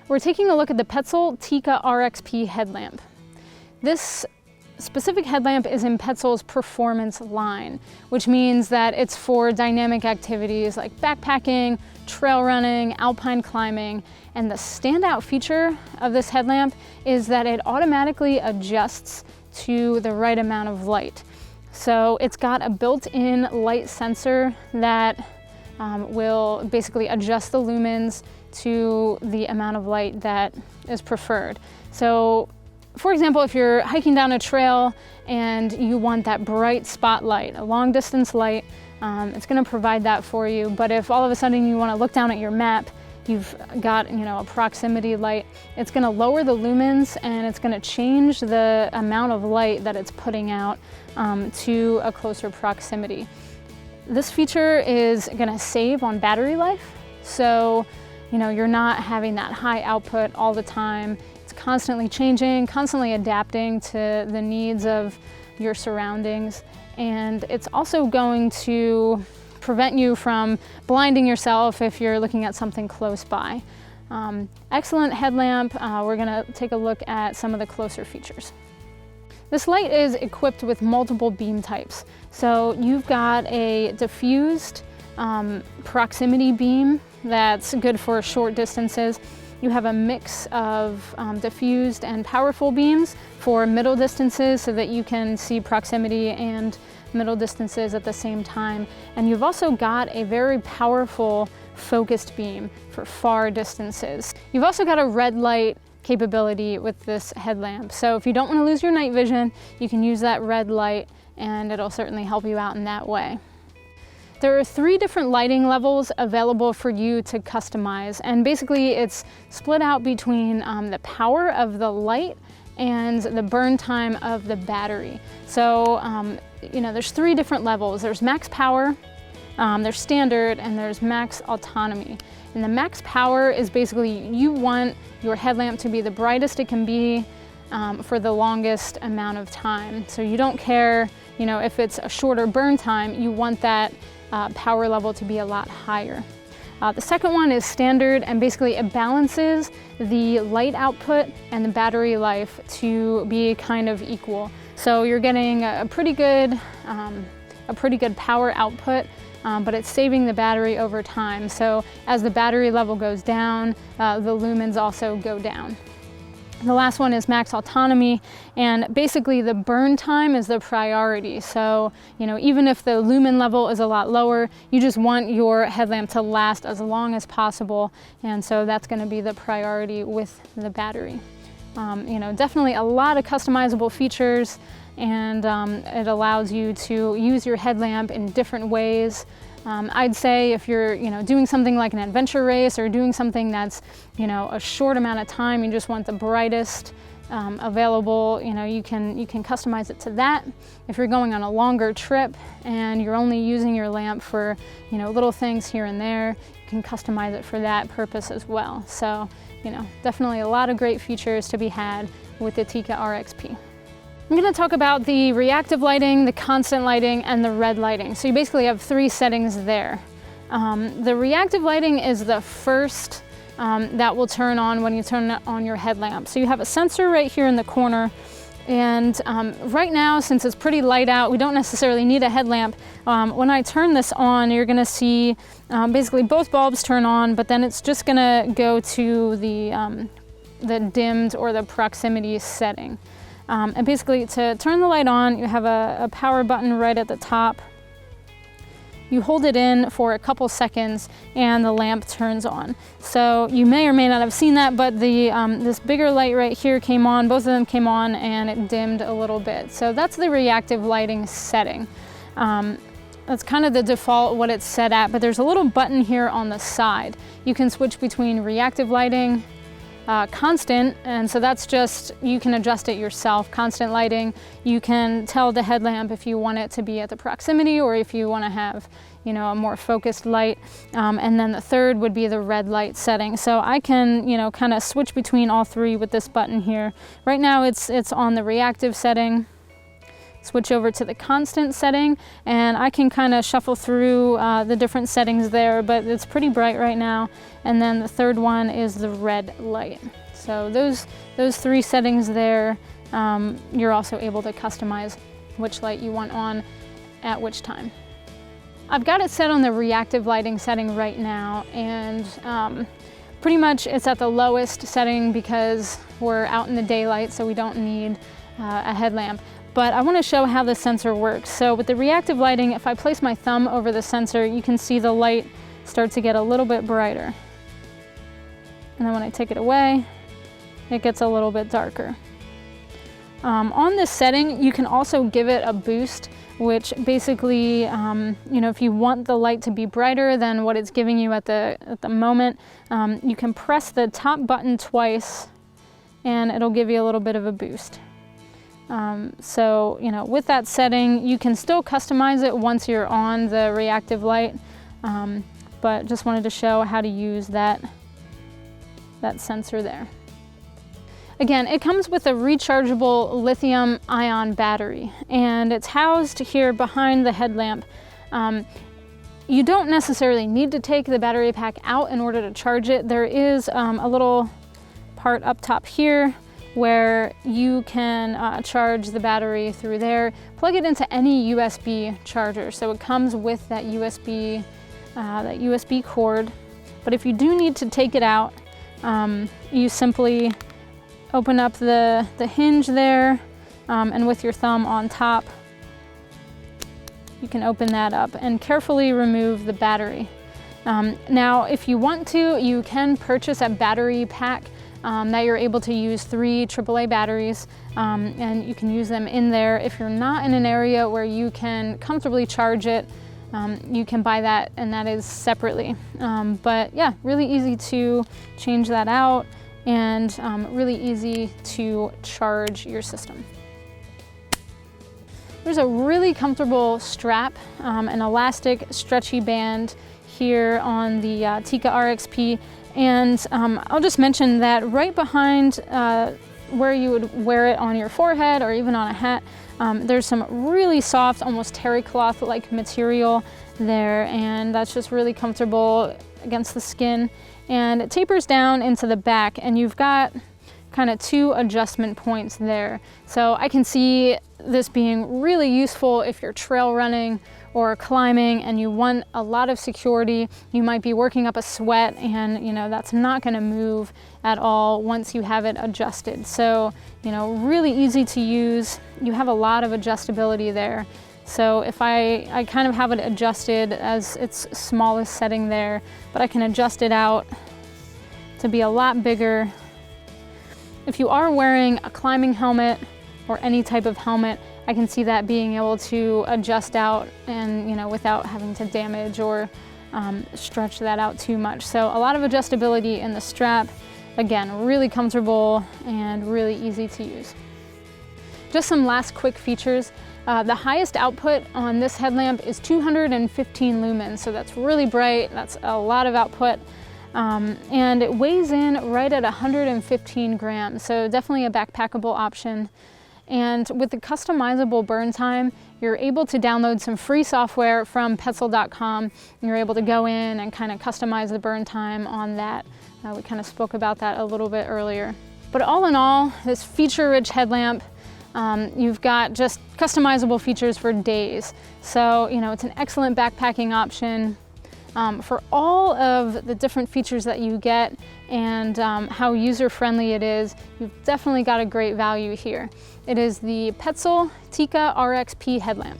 We're taking a look at the Petzl Tikka RXP headlamp. This specific headlamp is in Petzl's performance line, which means that it's for dynamic activities like backpacking, trail running, alpine climbing, and the standout feature of this headlamp is that it automatically adjusts to the right amount of light. So it's got a built-in light sensor that will basically adjust the lumens to the amount of light that is preferred. So for example, if you're hiking down a trail and you want that bright spotlight, a long distance light, it's going to provide that for you. But if all of a sudden you want to look down at your map, you've got a proximity light, it's going to lower the lumens and it's going to change the amount of light that it's putting out to a closer proximity. This feature is going to save on battery life, so you're not having that high output all the time. It's constantly changing, constantly adapting to the needs of your surroundings, and it's also going to prevent you from blinding yourself if you're looking at something close by. Excellent headlamp. We're going to take a look at some of the closer features. This light is equipped with multiple beam types. So you've got a diffused proximity beam that's good for short distances. You have a mix of diffused and powerful beams for middle distances so that you can see proximity and middle distances at the same time. And you've also got a very powerful focused beam for far distances. You've also got a red light capability with this headlamp. So if you don't want to lose your night vision, you can use that red light and it'll certainly help you out in that way. There are 3 different lighting levels available for you to customize, and basically it's split out between the power of the light and the burn time of the battery. So there's 3 different levels. There's max power, there's standard, and there's max autonomy. And the max power is basically you want your headlamp to be the brightest it can be for the longest amount of time. So you don't care if it's a shorter burn time, you want that power level to be a lot higher. The second one is standard, and basically it balances the light output and the battery life to be kind of equal. So you're getting a pretty good power output, but it's saving the battery over time. So as the battery level goes down, the lumens also go down. The last one is max autonomy, and basically the burn time is the priority. So, even if the lumen level is a lot lower, you just want your headlamp to last as long as possible, and so that's going to be the priority with the battery. Definitely a lot of customizable features, and it allows you to use your headlamp in different ways. I'd say if you're doing something like an adventure race or doing something that's a short amount of time, you just want the brightest available, you can customize it to that. If you're going on a longer trip and you're only using your lamp for little things here and there, you can customize it for that purpose as well. So definitely a lot of great features to be had with the Tikka RXP. I'm going to talk about the reactive lighting, the constant lighting, and the red lighting. So you basically have 3 settings there. The reactive lighting is the first that will turn on when you turn on your headlamp. So you have a sensor right here in the corner, and right now, since it's pretty light out, we don't necessarily need a headlamp. When I turn this on, you're going to see basically both bulbs turn on, but then it's just going to go to the dimmed or the proximity setting. And basically to turn the light on, you have a power button right at the top. You hold it in for a couple seconds and the lamp turns on. So you may or may not have seen that, but this bigger light right here came on, both of them came on, and it dimmed a little bit. So that's the reactive lighting setting. That's kind of the default what it's set at, but there's a little button here on the side. You can switch between reactive lighting, constant, and so that's just, you can adjust it yourself. Constant lighting, you can tell the headlamp if you want it to be at the proximity or if you want to have a more focused light, and then the third would be the red light setting. So I can kind of switch between all 3 with this button here. Right now it's on the reactive setting. switch over to the constant setting, and I can kind of shuffle through the different settings there, but it's pretty bright right now. And then the third one is the red light. So those three settings there, you're also able to customize which light you want on at which time. I've got it set on the reactive lighting setting right now, and pretty much it's at the lowest setting because we're out in the daylight, so we don't need a headlamp. But I want to show how the sensor works. So with the reactive lighting, if I place my thumb over the sensor, you can see the light start to get a little bit brighter. And then when I take it away, it gets a little bit darker. On this setting, you can also give it a boost, which basically, if you want the light to be brighter than what it's giving you at the moment, you can press the top button twice and it'll give you a little bit of a boost. With that setting, you can still customize it once you're on the reactive light, but just wanted to show how to use that sensor there. Again, it comes with a rechargeable lithium-ion battery, and it's housed here behind the headlamp. You don't necessarily need to take the battery pack out in order to charge it. There is a little part up top here where you can charge the battery through there. Plug it into any USB charger, so it comes with that USB cord. But if you do need to take it out, you simply open up the hinge there, and with your thumb on top, you can open that up and carefully remove the battery. Now, if you want to, you can purchase a battery pack that you're able to use 3 AAA batteries, and you can use them in there. If you're not in an area where you can comfortably charge it, you can buy that, and that is separately. But yeah, really easy to change that out, and really easy to charge your system. There's a really comfortable strap, an elastic stretchy band here on the Tikka RXP, and I'll just mention that right behind where you would wear it on your forehead or even on a hat, there's some really soft, almost terry cloth-like material there, and that's just really comfortable against the skin. And it tapers down into the back, and you've got kind of 2 adjustment points there. So I can see this being really useful if you're trail running or climbing and you want a lot of security. You might be working up a sweat, and that's not going to move at all once you have it adjusted. So really easy to use. You have a lot of adjustability there. So if I kind of have it adjusted as its smallest setting there, but I can adjust it out to be a lot bigger. If you are wearing a climbing helmet or any type of helmet, I can see that being able to adjust out and without having to damage or stretch that out too much. So a lot of adjustability in the strap. Again, really comfortable and really easy to use. Just some last quick features. The highest output on this headlamp is 215 lumens, so that's really bright. That's a lot of output. And it weighs in right at 115 grams, so definitely a backpackable option. And with the customizable burn time, you're able to download some free software from Petzl.com, and you're able to go in and kind of customize the burn time on that. We kind of spoke about that a little bit earlier. But all in all, this feature-rich headlamp, you've got just customizable features for days. So, it's an excellent backpacking option. For all of the different features that you get and how user-friendly it is, you've definitely got a great value here. It is the Petzl Tikka RXP Headlamp.